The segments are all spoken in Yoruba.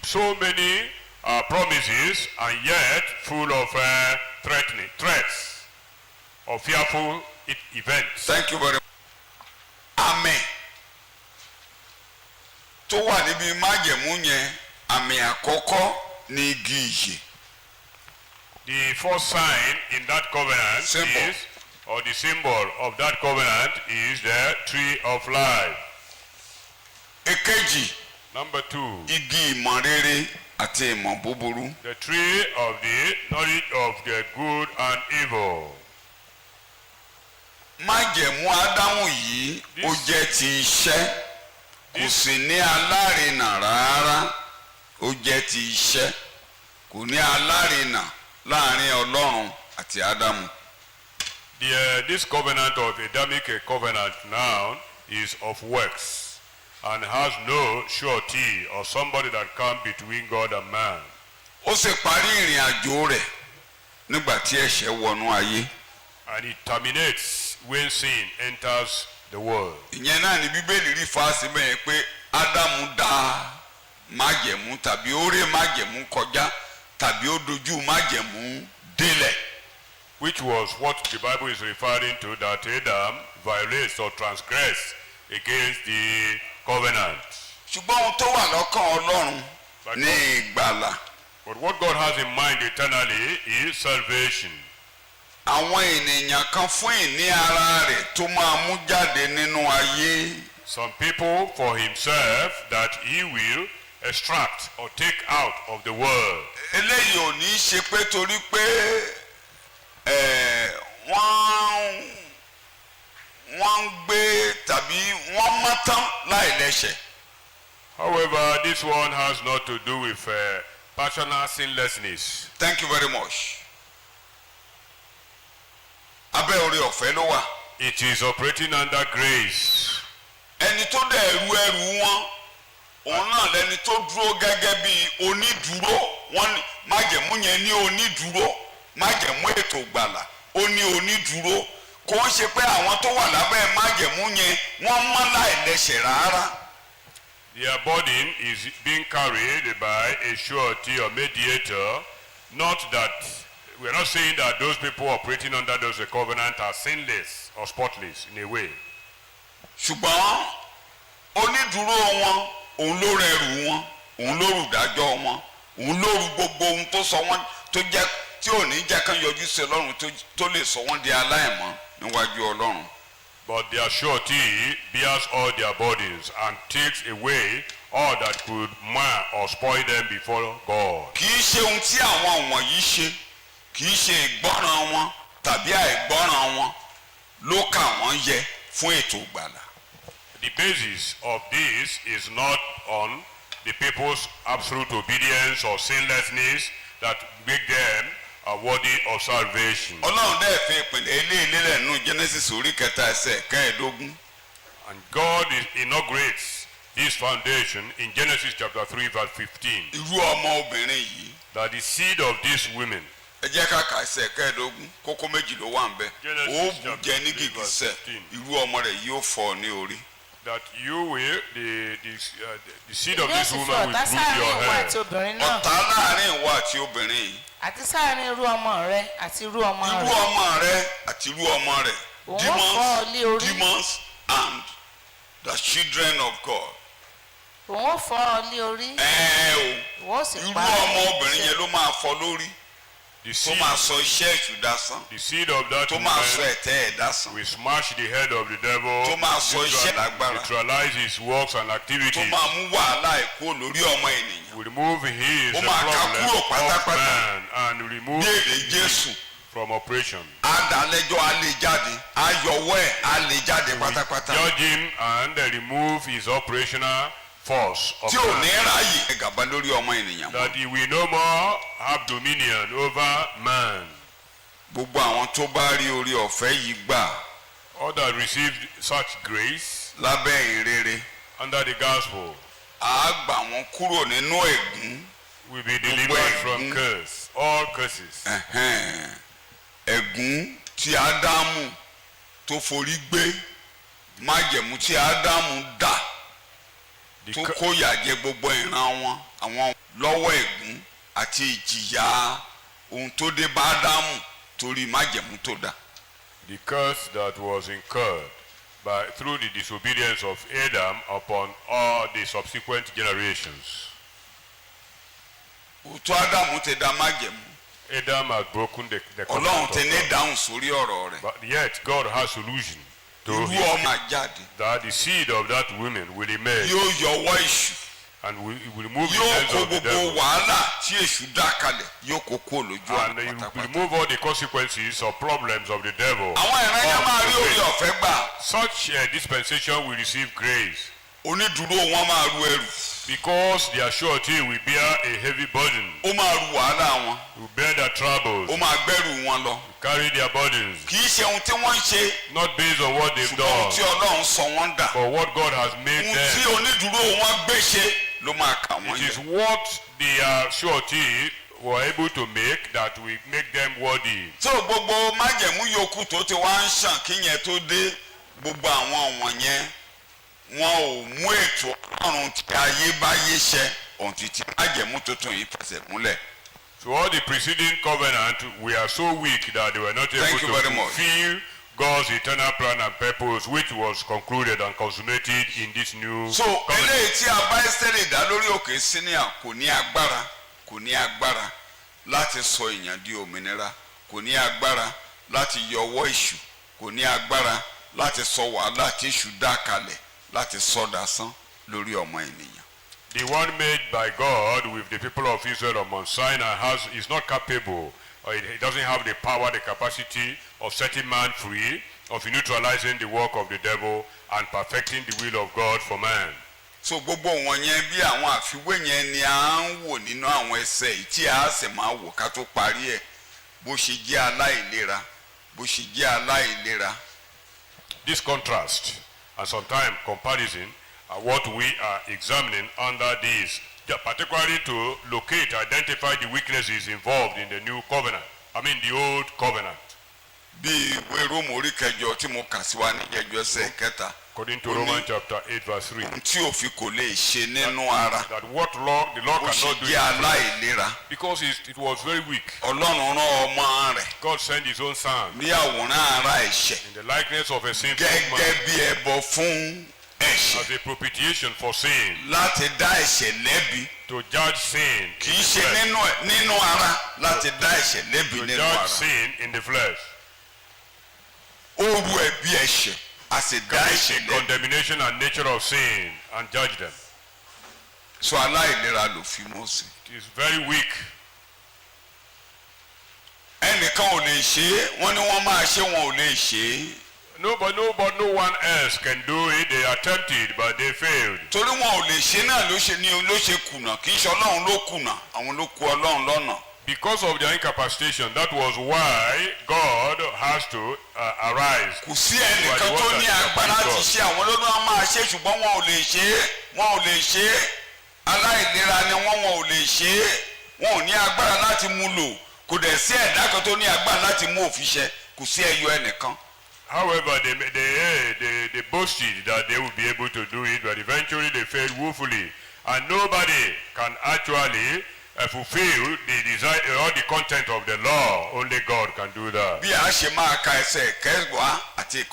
so many promises and yet full of threats or fearful events. Thank you very much. Amen. Tó wà níbi májẹ̀mú yẹn, àmì àkọ́kọ́ ní igi ìyè. The first sign in that covenant is, or the symbol of that covenant is the tree of life. Èkejì. Number 2. Igi ìmọ̀ rere àti ìmọ̀ búburú. The tree of the knowledge of the good and evil. Májẹ̀mú Ádámù yìí ó jẹ́ ti iṣẹ́. Kò sì ní alárinà rárá. Ó jẹ́ ti iṣẹ́. Kò ní alárinà láàrin Ọlọ́run àti Ádámù. This covenant of Adamic covenant now is of works and has no surety or somebody that comes between God and man. Ó sì parí ìrìn àjò rẹ̀ nígbà tí ẹ̀ṣẹ̀ wọnú ayé. And it terminates when sin enters the world. Ìyẹn náà ni Bíbélì rí fásitì bẹ́ẹ̀ pé Ádámù dá májẹ̀mú tàbí ó ré májẹ̀mú kọjá tàbí ó dojú májẹ̀mú délẹ̀. Which was what the Bible is referring to, that Adam violates or transgressed against the covenant. Ṣùgbọ́n ohun tó wà lọ́kàn Ọlọ́run ní ìgbàlà. But what God has in mind eternally is salvation. Àwọn ènìyàn kan fún ìní ara rẹ̀ tó máa mú jáde nínú ayé. Some people for himself that he will extract or take out of the world. Eléyìí ò ní ṣe pé torí pé wọ́n ń gbé tàbí wọ́n mọ́ tán láì lẹ́ṣẹ̀. However, this one has not to do with personal sinlessness. Thank you very much. Abẹ́ oore ọ̀fẹ́ ló wà. It is operating under grace. Ẹni tó dẹ̀ ẹrù wọn, òun náà lẹni tó dúró gẹ́gẹ́ bí onídùúró. Wọ́n májẹ̀mú yẹn ní onídùúró. Májẹ̀mú ètò ìgbàlà ó ní onídùúró. Kò ń ṣe pé àwọn tó wà lábẹ́ májẹ̀mú yẹn wọ́n mọ́ láì lẹ́ṣẹ̀ rárá. Their burden is being carried by a surety or mediator. Not that we are not saying that those people operating under those covenant are sinless or spotless in a way. Ṣùgbọ́n onídùúró wọn, òun ló rẹrù wọn, òun ló rù dájọ́ wọn, òun ló rù gbogbo ohun tó sọ wọn tó jẹ́ tí ò ní jẹ́ kán yọjú sí Ọlọ́run tó lè sọ wọ́n di aláìmọ́ níwájú Ọlọ́run. But their surety bears all their burdens and takes away all that could mar or spoil them before God. Kì í ṣe ohun tí àwọn wọ̀nyí ṣe, kì í ṣe ìgbọ́ràn wọn tàbí àìgbọ́ràn wọn ló kà wọ́n yẹ fún ètò ìgbàlà. The basis of this is not on the people's absolute obedience or sinlessness that make them worthy of salvation. Ọlọ́run dẹ̀ fi ìpìlẹ̀ ilé lẹ́nu Genesis orí 3:15. And God inaugurates this foundation in Genesis chapter 3 verse 15. Irú ọmọ obìnrin yìí. That the seed of these women. Ẹ jẹ́ ká kà 15, kókó méjì ló wà ńbẹ̀. Ó bù jẹ ní gìgísẹ̀, irú ọmọ rẹ̀ yóò fọ́ ní orí. That you will, the seed of this woman will bruise your head. Ọ̀tá láàrin ìwọ àti obìnrin yìí. Àti sáàrin irú ọmọ rẹ àti irú ọmọ rẹ. Irú ọmọ rẹ àti irú ọmọ rẹ. Demons and the children of God. Òun ó fọ́ ọ lé orí. Irú ọmọ obìnrin yẹn ló máa fọ́ lórí. Tó máa sọ iṣẹ́ èṣù dásán. The seed of that woman tó máa sọ ẹ̀tẹ́ ẹ̀ dásán. will smash the head of the devil. Tó máa sọ iṣẹ́ lágbára. Neutralize his works and activities. Tó máa mú wàhálà ẹ̀kọ́ lórí ọmọ ènìyàn. will remove his problem of man and remove Jésù from operation. Adalẹ́jọ́ alẹ́ jáde, ayọ̀wọ́ ẹ̀ alẹ́ jáde pátápátá. Judge him and remove his operational force of tí ò ní ráyè ẹ̀gàba lórí ọmọ ènìyàn. that he will no more have dominion over man. Gbogbo àwọn tó bá rí orí ọ̀fẹ́ yìí gbà. all that received such grace. lábẹ́ ìrere. under the gospel. a gbà wọ́n kúrò nínú ègún. will be delivered from curse, all curses. Ègún tí Ádámù tó forí gbé, májẹ̀mú tí Ádámù dà tó kó yà jẹ gbogbo ìran wọn. àwọn lọ́wọ́ ègún àti ìjìyà ohun tó dé bá Ádámù torí májẹ̀mú tó dá. The curse that was incurred through the disobedience of Adam upon all the subsequent generations. Òtún Ádámù ti dá májẹ̀mú. Adam has broken the covenant Ọlọ́run of ti ní God. dáhùn sórí ọ̀rọ̀ rẹ̀. But yet God has solution to Irú it, ọmọ àjáde that the seed of that woman will emerge yóò yọwọ́ èṣù. and will remove the Yóò hands kó of the gbogbo devil. wàhálà tí èṣù dá kalẹ̀ yóò kó kó lójú And àná he will pátápátá. remove all the consequences or problems of the devil. Àwọn ìrànlẹ́ máa rí orí Of the ọ̀fẹ́ gbà. Such a dispensation will receive grace, Onídùúró wọn máa ru ẹrù. because their surety will bear a heavy burden, Ó máa ru wàhálà wọn. will bear their troubles, Ó máa gbẹ́rù wọn lọ. carry their burdens, Kì í ṣe ohun tí wọ́n ń ṣe. not based on what they've Ṣùgbọ́n ohun tí done, Ọlọ́run sọ wọ́n dà. but what God has made Ohun tí them. onídùúró wọn gbé ṣe ló máa kà wọ́n It is yẹ. what their surety were able to make that will make them worthy. Tó gbogbo májẹ̀mú yòókù tó ti wá ń ṣàn kíyẹn tó dé, gbogbo àwọn wọ̀nyẹn wọn ò mú ètò Ọlọ́run tí ayébáyé ṣẹ ohun tí májẹ̀mú tuntun yìí fẹsẹ̀ múlẹ̀. So all the preceding covenant, we are so weak that they were not able Thank you to very much. fulfill God's eternal plan and purpose, which was concluded and consummated in this new So covenant. eléyìí tí a bá Ẹ́sítérì dá lórí òkè Síníà kò ní agbára láti sọ èèyàn di òmìnira, kò ní agbára láti yọ ọwọ́ èṣù, kò ní agbára láti sọ wàhálà tí èṣù dá kalẹ̀ láti sọ dasán lórí ọmọ ènìyàn. The one made by God with the people of Israel on Mount Sinai is not capable, or it doesn't have the power, the capacity of setting man free, of neutralizing the work of the devil and perfecting the will of God for man. So gbogbo wọn yẹn bí àwọn àfiwé yẹn ni à ń wò nínú àwọn ẹsẹ̀ yìí tí a sì máa wò ká tó parí ẹ̀ bó ṣe jẹ́ aláìlera. This contrast and sometimes comparison are what we are examining under this, particularly to locate, identify the weaknesses involved in the new covenant, the old covenant. Bí ìwé Róòmù orí kẹjọ tí mo kà sí wa ní ìjẹjọ ẹsẹ̀ kẹta. According to Romans chapter 8 verse 3. Tí òfin kò lè ṣe nínú ara. That what law, the law Ó ṣe cannot do jẹ́ aláìlera. because it was very weak. Ọlọ́run rán ọmọ rẹ̀ God sent his own son ní àwòrán ara ẹ̀ṣẹ̀ in the likeness of a sinful gẹ́gẹ́ man bí ẹbọ fún ẹ̀ṣẹ̀ as a propitiation for sin, láti dá ẹ̀ṣẹ̀ lẹ́bi. to judge sin Kì in í the ṣe flesh. nínú ara láti dá ẹ̀ṣẹ̀ lẹ́bi To nínú judge ara. sin in the flesh. Ó ru ẹ̀bi ẹ̀ṣẹ̀ a sì dá ẹ̀ṣẹ̀ lẹ́bi. Condemnation and nature of sin and judge them. So aláìlera ló fi Mósè. It is very weak. Ẹnìkan ò lè ṣe é, wọ́n ní wọ́n máa ṣe wọn ò lè ṣe é. No one else can do it. They attempted, but they failed. Torí wọn ò lè ṣe náà ló ṣe kùnà, kì í ṣe Ọlọ́run ló kùnà, àwọn ló kù Ọlọ́run lọ́nà. Because of their incapacitation, that was why God has to arise. Kò sí ẹnìkan tó ní agbára láti ṣe, àwọn ló náà máa ṣe ṣùgbọ́n wọn ò lè ṣe é, aláìlera ni wọn ò lè ṣe é, wọn ò ní agbára láti mú lò, kò dẹ̀ sí ẹ̀dá kan tó ní agbára láti mú òfin ṣẹ, kò sí ẹyọ ẹnìkan. However, they boasted that they would be able to do it, but eventually they failed woefully. And nobody can actually fulfill the desire or the content of the law. Only God can do that. Bí a ṣe máa ka ẹsẹ̀ kẹwàá àti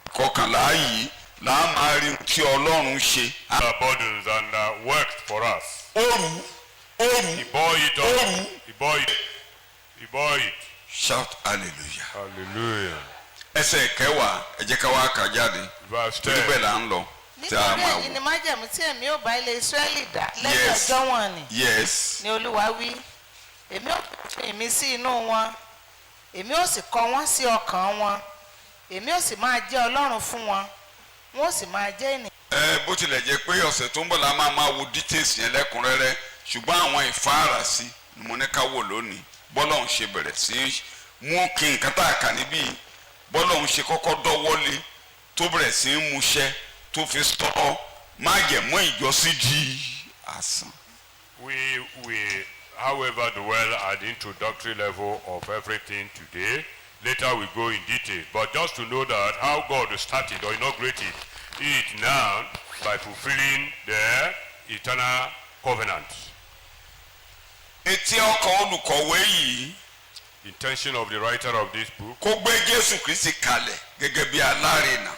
ìkọkànlá yìí là á máa rí tí Ọlọ́run ṣe. Our burdens and worked for us. Ó rù. He bore it all. He bore it. Shout hallelujah. Hallelujah. Ẹsẹ̀ kẹwàá ẹ jẹ́ ká wá kà jáde. Verse Torí 10. bẹ́ẹ̀ là ń lọ. nítorí èyí ni májẹ̀mú tí èmi ò bá ilé Ísírẹ́lì dá lẹ́yìn ọjọ́ wọn ni Yes. ni Olúwa wí èmi ò fi ìmísí inú wọn èmi ò sì kọ wọ́n sí ọkàn wọn èmi ò sì máa jẹ́ Ọlọ́run fún wọn wọn ò sì máa jẹ́ ènìyàn. Bó tilẹ̀ jẹ́ pé ọ̀sẹ̀ tó ń bọ̀ la máa wo details yẹn lẹ́kùnrẹ́rẹ́ ṣùgbọ́n àwọn ìfáàràsí ni mo ní ká wò lónìí bọ́lọ́hún ṣe bẹ̀rẹ̀ sí mú kí nǹkan tá a kà níbí bọ́lọ́hún ṣe kọ́kọ́ dọ́wọ́lé tó bẹ̀rẹ̀ sí múṣẹ́ tó fi sọ májẹ̀mú ìjọsí di asán. We however dwell at the introductory level of everything today. Later we go in detail. But just to know that how God started or inaugurated it now by fulfilling the eternal covenant. Etí ọkàn olùkọ̀wé yìí. The intention of the writer of this book. Kó gbé Jésù Kristi kalẹ̀ gẹ́gẹ́ bí alárinà.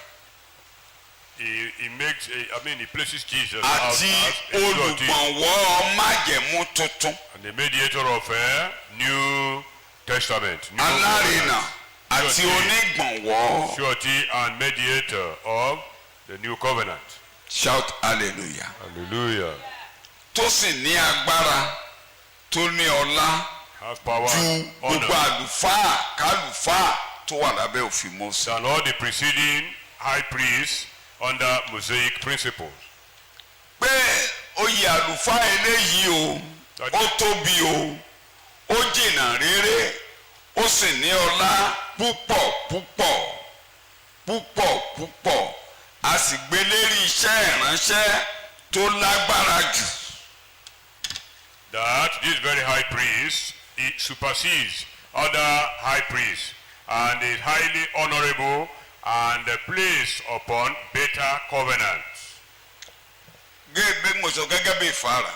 He makes, he places Jesus as Àti a surety olùgbọ̀nwọ́ májẹ̀mú tuntun. and the mediator of a New Testament. New Alárinà covenant. àti onígbọ̀nwọ́. Surety and mediator of the new covenant. Shout hallelujah. Hallelujah. Tó sì ní agbára, tó ní ọlá. Has power, Ju gbogbo honor, àlùfáà kálùfáà tó wà lábẹ́ òfin Mósè. than all the preceding high priests under Mosaic principles. Pé oyè àlùfáà eléyìí o, ó tóbi o, ó jìnnà réré, ó sì ní ọlá púpọ̀ púpọ̀ púpọ̀ púpọ̀, a sì gbé lérí iṣẹ́ ìránṣẹ́ tó lágbára jù. That this very high priest, it supersedes other high priests and is highly honorable and placed upon better covenants. Gẹ́gẹ́ mo sọ gẹ́gẹ́ bí ìfara.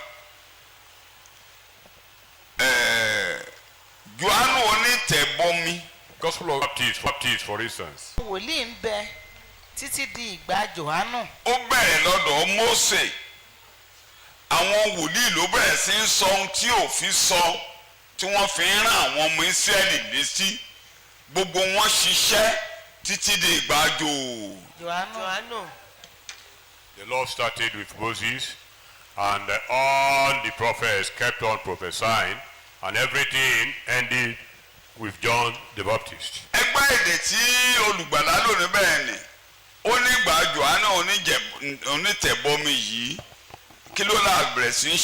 Jòhánù onítẹ̀bọmi. Gospel of Baptist, for instance. wòlíì ń bẹ títí di ìgbà Jòhánù. Ó bẹ̀rẹ̀ lọ́dọ̀ Mósè. Àwọn wòlíì ló bẹ̀rẹ̀ sí ń sọ ohun tí òfin sọ tí wọ́n fi ń rán àwọn ọmọ Ísírẹ́lì létí. Gbogbo wọn ṣiṣẹ́ títí di ìgbà Jòhánù. The law started with Moses, and all the prophets kept on prophesying, and everything ended with John the Baptist. Ẹgbẹ́ èdè tí olùgbàlà lò níbẹ̀ ni ó ní ìgbà Jòhánù onítẹ̀bọmi yìí kí ló la bẹ̀rẹ̀ sí í